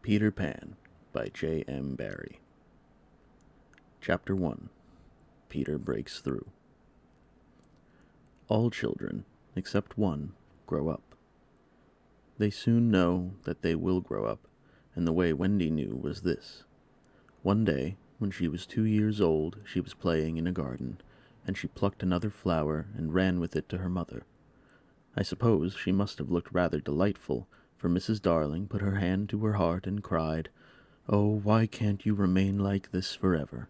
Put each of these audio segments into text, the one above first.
Peter Pan by J.M. Barrie. Chapter 1. Peter Breaks Through. All children, except one, grow up. They soon know that they will grow up, and the way Wendy knew was this. One day, when she was 2 years old, she was playing in a garden, and she plucked another flower and ran with it to her mother. I suppose she must have looked rather delightful, for Mrs. Darling put her hand to her heart and cried, "Oh, why can't you remain like this forever?"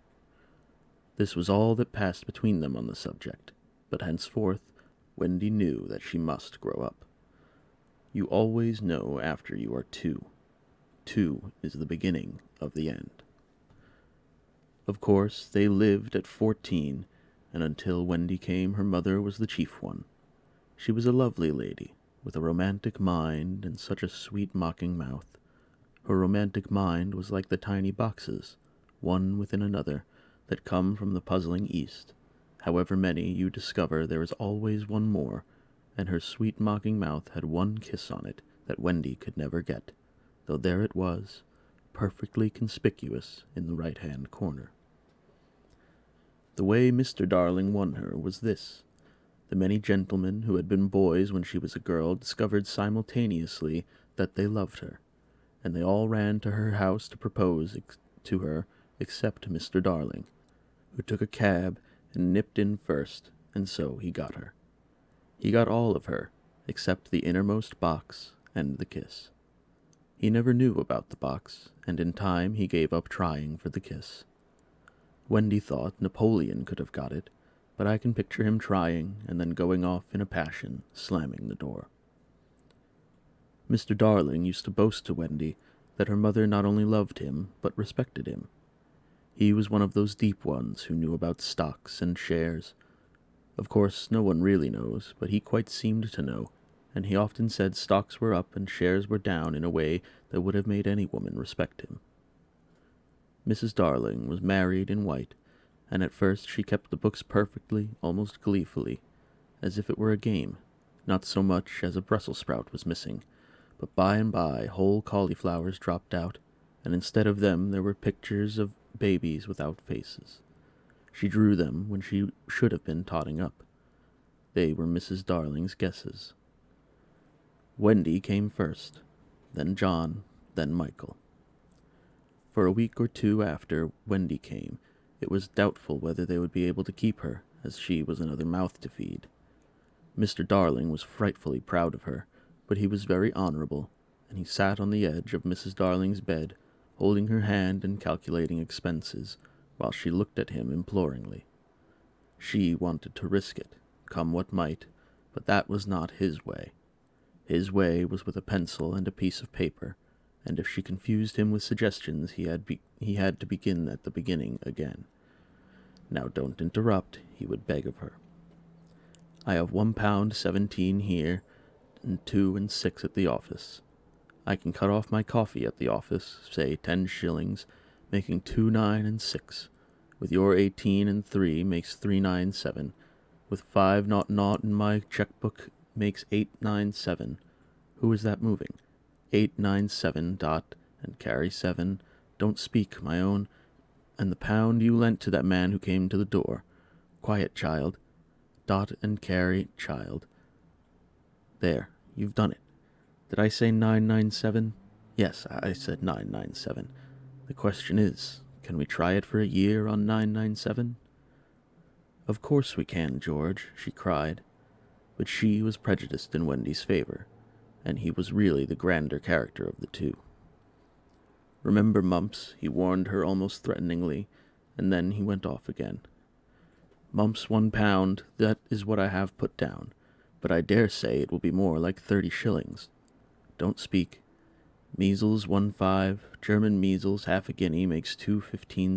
This was all that passed between them on the subject, but henceforth Wendy knew that she must grow up. You always know after you are 2. 2 is the beginning of the end. Of course, they lived at 14, and until Wendy came, her mother was the chief one. She was a lovely lady, with a romantic mind and such a sweet mocking mouth. Her romantic mind was like the tiny boxes, one within another, that come from the puzzling East. However many you discover, there is always one more, and her sweet mocking mouth had one kiss on it that Wendy could never get, though there it was, perfectly conspicuous in the right-hand corner. The way Mr. Darling won her was this. The many gentlemen who had been boys when she was a girl discovered simultaneously that they loved her, and they all ran to her house to propose to her, except Mr. Darling, who took a cab and nipped in first, and so he got her. He got all of her, except the innermost box and the kiss. He never knew about the box, and in time he gave up trying for the kiss. Wendy thought Napoleon could have got it, but I can picture him trying and then going off in a passion, slamming the door. Mr. Darling used to boast to Wendy that her mother not only loved him, but respected him. He was one of those deep ones who knew about stocks and shares. Of course, no one really knows, but he quite seemed to know, and he often said stocks were up and shares were down in a way that would have made any woman respect him. Mrs. Darling was married in white, and at first she kept the books perfectly, almost gleefully, as if it were a game, not so much as a Brussels sprout was missing, but by and by whole cauliflowers dropped out, and instead of them there were pictures of babies without faces. She drew them when she should have been totting up. They were Mrs. Darling's guesses. Wendy came first, then John, then Michael. For a week or two after Wendy came, it was doubtful whether they would be able to keep her, as she was another mouth to feed. Mr. Darling was frightfully proud of her, but he was very honorable, and he sat on the edge of Mrs. Darling's bed, holding her hand and calculating expenses, while she looked at him imploringly. She wanted to risk it, come what might, but that was not his way. His way was with a pencil and a piece of paper, and if she confused him with suggestions, he had to begin at the beginning again. "Now don't interrupt," he would beg of her. "I have £1.17 here, and 2 6 at the office. I can cut off my coffee at the office, say 10 shillings, making 2 9 6. With your 18 and 3 makes 397. With 5 0 in my checkbook makes 897. Who is that moving? 897 dot, and carry 7. Don't speak, my own. And the £1 you lent to that man who came to the door. Quiet, child. Dot and carry, child. There, you've done it. Did I say 997? Yes, I said 997. The question is, can we try it for a year on 997? Of course we can, George, she cried. But she was prejudiced in Wendy's favor, and he was really the grander character of the two. "Remember, Mumps," he warned her almost threateningly, and then he went off again. "Mumps, £1, that is what I have put down, but I dare say it will be more like 30 shillings. Don't speak. Measles 1.5, German measles half a guinea makes 2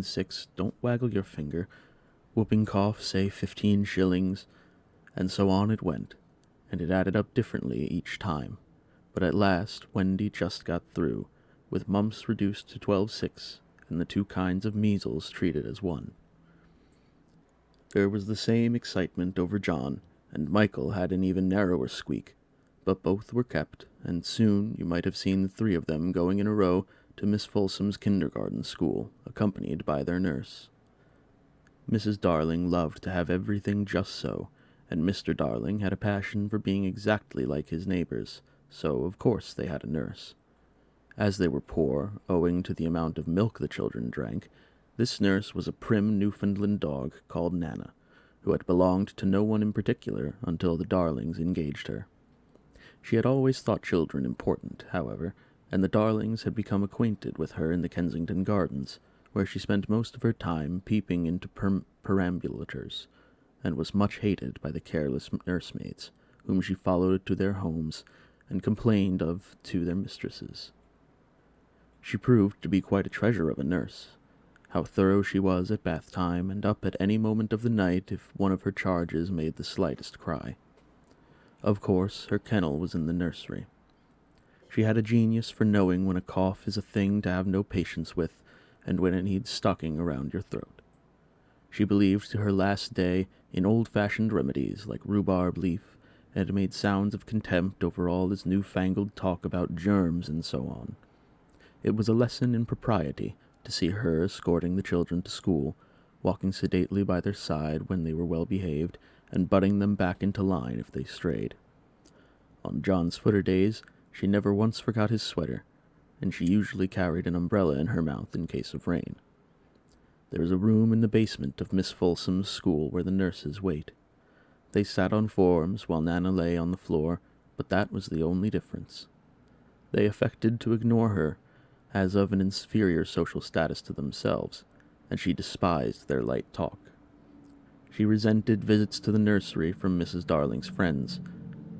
6. Don't waggle your finger. Whooping cough, say 15 shillings, and so on it went, and it added up differently each time. But at last Wendy just got through, with mumps reduced to 12 6, and the 2 kinds of measles treated as one. There was the same excitement over John, and Michael had an even narrower squeak, but both were kept, and soon you might have seen the 3 of them going in a row to Miss Folsom's kindergarten school, accompanied by their nurse. Mrs. Darling loved to have everything just so, and Mr. Darling had a passion for being exactly like his neighbors, so of course they had a nurse. As they were poor, owing to the amount of milk the children drank, this nurse was a prim Newfoundland dog called Nana, who had belonged to no one in particular until the Darlings engaged her. She had always thought children important, however, and the Darlings had become acquainted with her in the Kensington Gardens, where she spent most of her time peeping into perambulators, and was much hated by the careless nursemaids, whom she followed to their homes and complained of to their mistresses. She proved to be quite a treasure of a nurse. How thorough she was at bath time, and up at any moment of the night if one of her charges made the slightest cry. Of course, her kennel was in the nursery. She had a genius for knowing when a cough is a thing to have no patience with, and when it needs stocking around your throat. She believed to her last day in old-fashioned remedies like rhubarb leaf, and made sounds of contempt over all this new-fangled talk about germs and so on. It was a lesson in propriety to see her escorting the children to school, walking sedately by their side when they were well behaved, and butting them back into line if they strayed. On John's Footer days, she never once forgot his sweater, and she usually carried an umbrella in her mouth in case of rain. There is a room in the basement of Miss Folsom's school where the nurses wait. They sat on forms while Nana lay on the floor, but that was the only difference. They affected to ignore her, as of an inferior social status to themselves, and she despised their light talk. She resented visits to the nursery from Mrs. Darling's friends,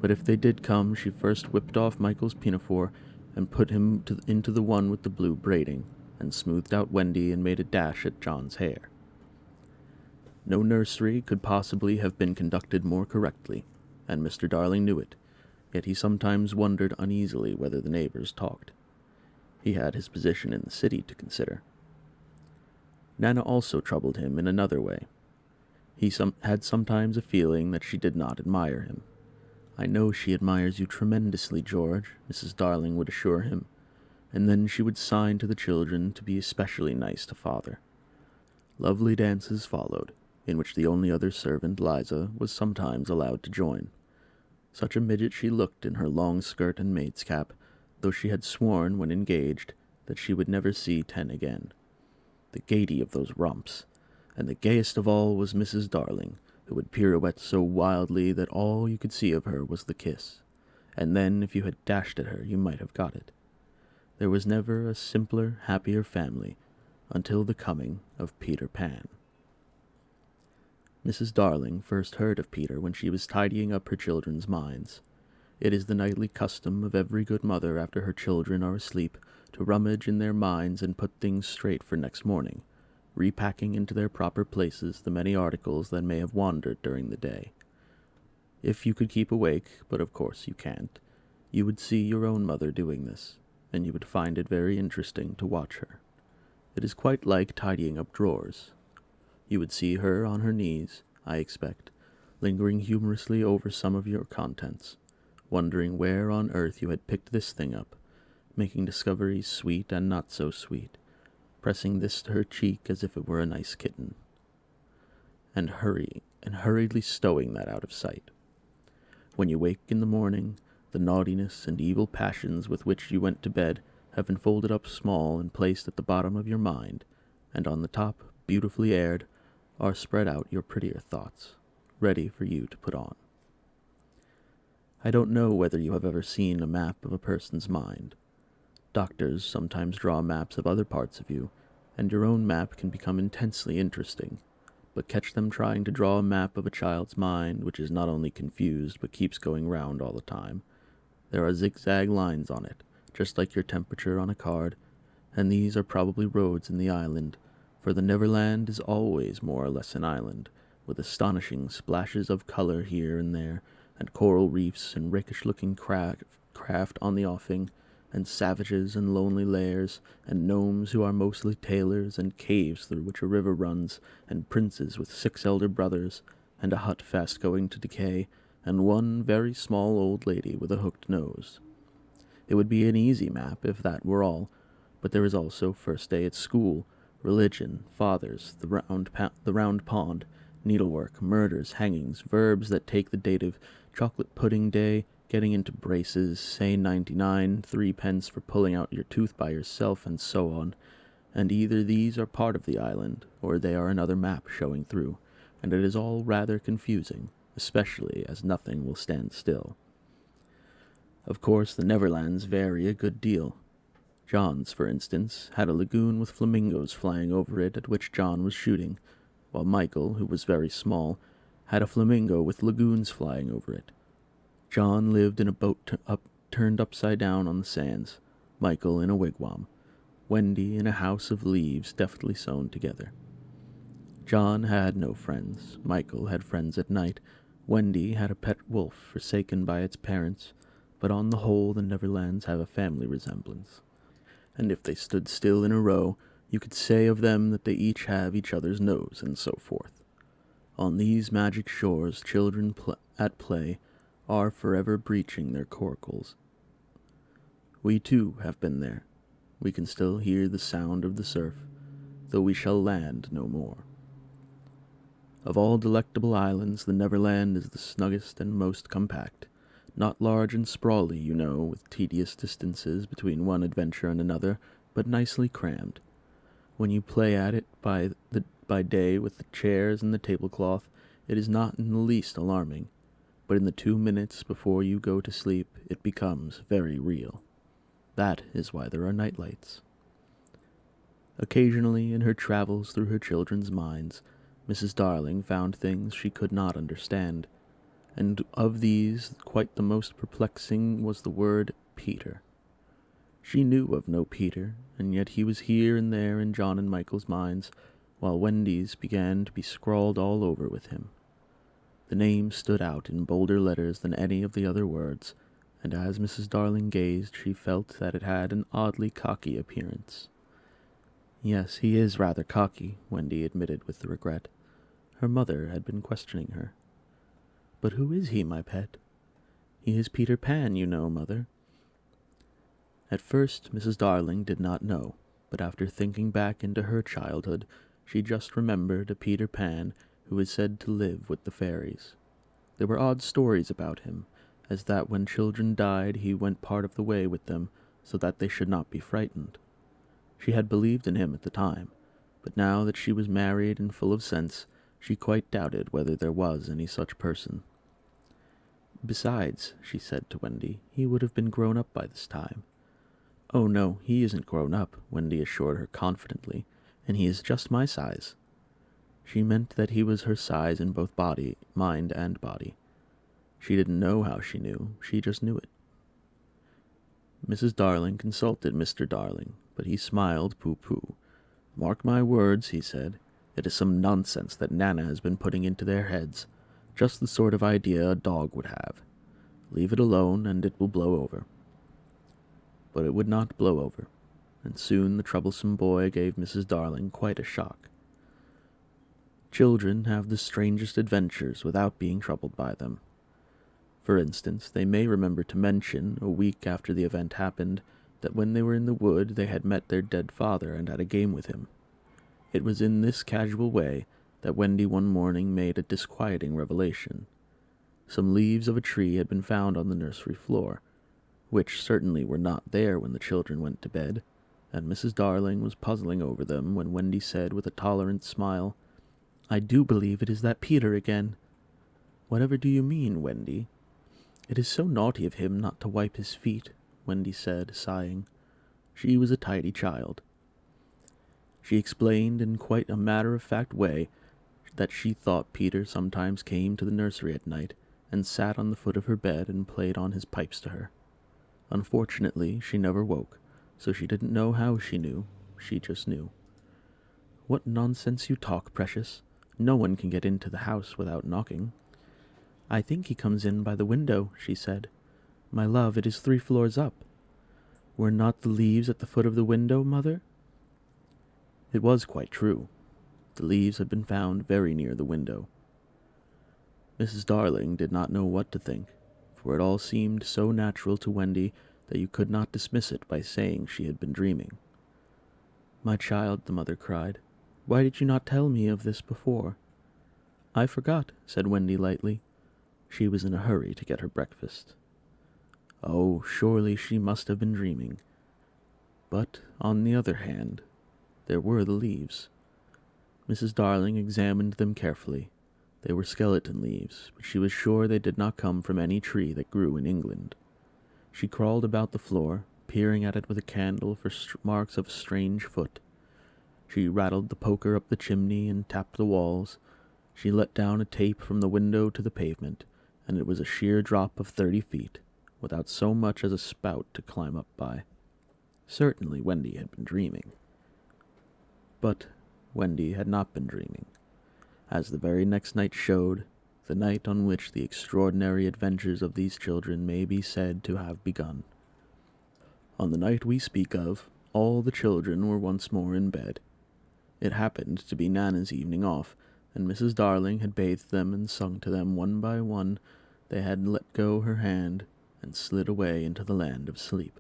but if they did come, she first whipped off Michael's pinafore and put him into the one with the blue braiding, and smoothed out Wendy and made a dash at John's hair. No nursery could possibly have been conducted more correctly, and Mr. Darling knew it, yet he sometimes wondered uneasily whether the neighbors talked. He had his position in the city to consider. Nana also troubled him in another way. He had sometimes a feeling that she did not admire him. "I know she admires you tremendously, George," Mrs. Darling would assure him, and then she would sign to the children to be especially nice to father. Lovely dances followed, in which the only other servant, Liza, was sometimes allowed to join. Such a midget she looked in her long skirt and maid's cap, though she had sworn, when engaged, that she would never see 10 again. The gaiety of those romps! And the gayest of all was Mrs. Darling, who would pirouette so wildly that all you could see of her was the kiss, and then if you had dashed at her you might have got it. There was never a simpler, happier family, until the coming of Peter Pan. Mrs. Darling first heard of Peter when she was tidying up her children's minds. It is the nightly custom of every good mother after her children are asleep to rummage in their minds and put things straight for next morning, repacking into their proper places the many articles that may have wandered during the day. If you could keep awake, but of course you can't, you would see your own mother doing this, and you would find it very interesting to watch her. It is quite like tidying up drawers. You would see her on her knees, I expect, lingering humorously over some of your contents, wondering where on earth you had picked this thing up, making discoveries sweet and not so sweet, pressing this to her cheek as if it were a nice kitten, and hurriedly stowing that out of sight. When you wake in the morning, the naughtiness and evil passions with which you went to bed have been folded up small and placed at the bottom of your mind, and on the top, beautifully aired, are spread out your prettier thoughts, ready for you to put on. I don't know whether you have ever seen a map of a person's mind. Doctors sometimes draw maps of other parts of you, and your own map can become intensely interesting, but catch them trying to draw a map of a child's mind which is not only confused but keeps going round all the time. There are zigzag lines on it, just like your temperature on a card, and these are probably roads in the island, for the Neverland is always more or less an island, with astonishing splashes of color here and there, and coral reefs and rakish-looking craft on the offing, and savages and lonely lairs, and gnomes who are mostly tailors, and caves through which a river runs, and princes with 6 elder brothers, and a hut fast going to decay, and one very small old lady with a hooked nose. It would be an easy map if that were all, But there is also first day at school, religion, fathers, the round pond, needlework, murders, hangings, verbs that take the dative, chocolate pudding day, getting into braces, say 99, 3 pence for pulling out your tooth by yourself, and so on. And either these are part of the island, or they are another map showing through, and it is all rather confusing, especially as nothing will stand still. Of course, the Neverlands vary a good deal. John's, for instance, had a lagoon with flamingos flying over it at which John was shooting, while Michael, who was very small, had a flamingo with lagoons flying over it. John lived in a boat turned upside down on the sands, Michael in a wigwam, Wendy in a house of leaves deftly sewn together. John had no friends, Michael had friends at night, Wendy had a pet wolf forsaken by its parents, but on the whole the Neverlands have a family resemblance. And if they stood still in a row, you could say of them that they each have each other's nose, and so forth. On these magic shores, children at play are forever breaching their coracles. We too have been there. We can still hear the sound of the surf, though we shall land no more. Of all delectable islands, the Neverland is the snuggest and most compact. Not large and sprawly, you know, with tedious distances between one adventure and another, but nicely crammed. When you play at it by day with the chairs and the tablecloth, it is not in the least alarming, but in the 2 minutes before you go to sleep, it becomes very real. That is why there are night lights. Occasionally, in her travels through her children's minds, Mrs. Darling found things she could not understand, and of these quite the most perplexing was the word Peter. She knew of no Peter, and yet he was here and there in John and Michael's minds, while Wendy's began to be scrawled all over with him. The name stood out in bolder letters than any of the other words, and as Mrs. Darling gazed, she felt that it had an oddly cocky appearance. Yes, he is rather cocky, Wendy admitted with regret. Her mother had been questioning her. But who is he, my pet? He is Peter Pan, you know, Mother. At first, Mrs. Darling did not know, but after thinking back into her childhood, she just remembered a Peter Pan who was said to live with the fairies. There were odd stories about him, as that when children died he went part of the way with them, so that they should not be frightened. She had believed in him at the time, but now that she was married and full of sense, she quite doubted whether there was any such person. Besides, she said to Wendy, he would have been grown up by this time. Oh no, he isn't grown up, Wendy assured her confidently, and he is just my size. She meant that he was her size in both mind and body. She didn't know how she knew, she just knew it. Mrs. Darling consulted Mr. Darling, but he smiled pooh-pooh. Mark my words, he said, it is some nonsense that Nana has been putting into their heads, just the sort of idea a dog would have. Leave it alone, and it will blow over. But it would not blow over, and soon the troublesome boy gave Mrs. Darling quite a shock. Children have the strangest adventures without being troubled by them. For instance, they may remember to mention, a week after the event happened, that when they were in the wood they had met their dead father and had a game with him. It was in this casual way that Wendy one morning made a disquieting revelation. Some leaves of a tree had been found on the nursery floor, which certainly were not there when the children went to bed, and Mrs. Darling was puzzling over them when Wendy said with a tolerant smile, I do believe it is that Peter again. Whatever do you mean, Wendy? It is so naughty of him not to wipe his feet, Wendy said, sighing. She was a tidy child. She explained in quite a matter-of-fact way that she thought Peter sometimes came to the nursery at night and sat on the foot of her bed and played on his pipes to her. Unfortunately, she never woke, so she didn't know how she knew. She just knew. What nonsense you talk, Precious. No one can get into the house without knocking. I think he comes in by the window, she said. My love, it is 3 floors up. Were not the leaves at the foot of the window, Mother? It was quite true. The leaves had been found very near the window. Mrs. Darling did not know what to think, for it all seemed so natural to Wendy that you could not dismiss it by saying she had been dreaming. "My child," the mother cried, "why did you not tell me of this before?" "I forgot," said Wendy lightly. She was in a hurry to get her breakfast. Oh, surely she must have been dreaming. But, on the other hand, there were the leaves. Mrs. Darling examined them carefully. They were skeleton leaves, but she was sure they did not come from any tree that grew in England. She crawled about the floor, peering at it with a candle for marks of a strange foot. She rattled the poker up the chimney and tapped the walls. She let down a tape from the window to the pavement, and it was a sheer drop of 30 feet, without so much as a spout to climb up by. Certainly Wendy had been dreaming. But Wendy had not been dreaming, as the very next night showed, the night on which the extraordinary adventures of these children may be said to have begun. On the night we speak of, all the children were once more in bed. It happened to be Nana's evening off, and Mrs. Darling had bathed them and sung to them one by one. They had let go her hand and slid away into the land of sleep.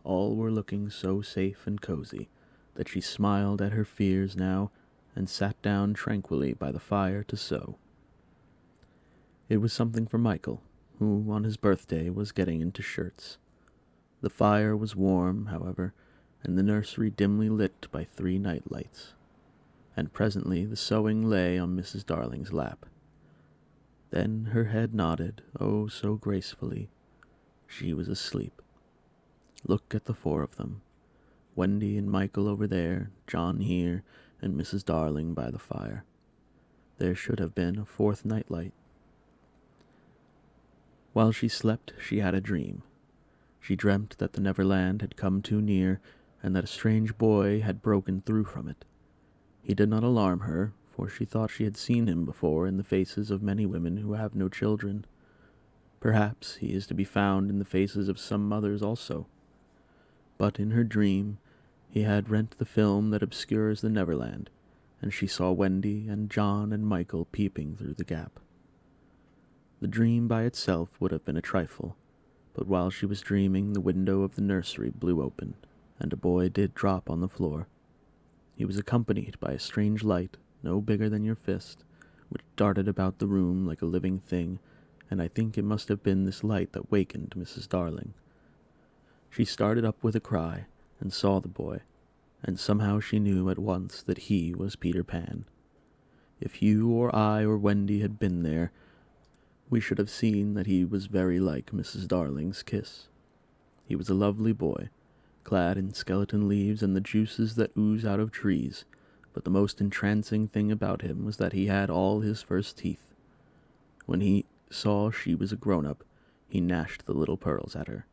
All were looking so safe and cozy that she smiled at her fears now and sat down tranquilly by the fire to sew. It was something for Michael, who on his birthday was getting into shirts. The fire was warm, however, and the nursery dimly lit by 3 night lights, and presently the sewing lay on Mrs. Darling's lap. Then her head nodded, oh, so gracefully. She was asleep. Look at the 4 of them, Wendy and Michael over there, John here, and Mrs. Darling by the fire. There should have been a 4th nightlight. While she slept, she had a dream. She dreamt that the Neverland had come too near, and that a strange boy had broken through from it. He did not alarm her, for she thought she had seen him before in the faces of many women who have no children. Perhaps he is to be found in the faces of some mothers also. But in her dream, he had rent the film that obscures the Neverland, and she saw Wendy and John and Michael peeping through the gap. The dream by itself would have been a trifle, but while she was dreaming, the window of the nursery blew open, and a boy did drop on the floor. He was accompanied by a strange light, no bigger than your fist, which darted about the room like a living thing, and I think it must have been this light that wakened Mrs. Darling. She started up with a cry, and saw the boy, and somehow she knew at once that he was Peter Pan. If you or I or Wendy had been there, we should have seen that he was very like Mrs. Darling's kiss. He was a lovely boy, clad in skeleton leaves and the juices that ooze out of trees, but the most entrancing thing about him was that he had all his first teeth. When he saw she was a grown-up, he gnashed the little pearls at her.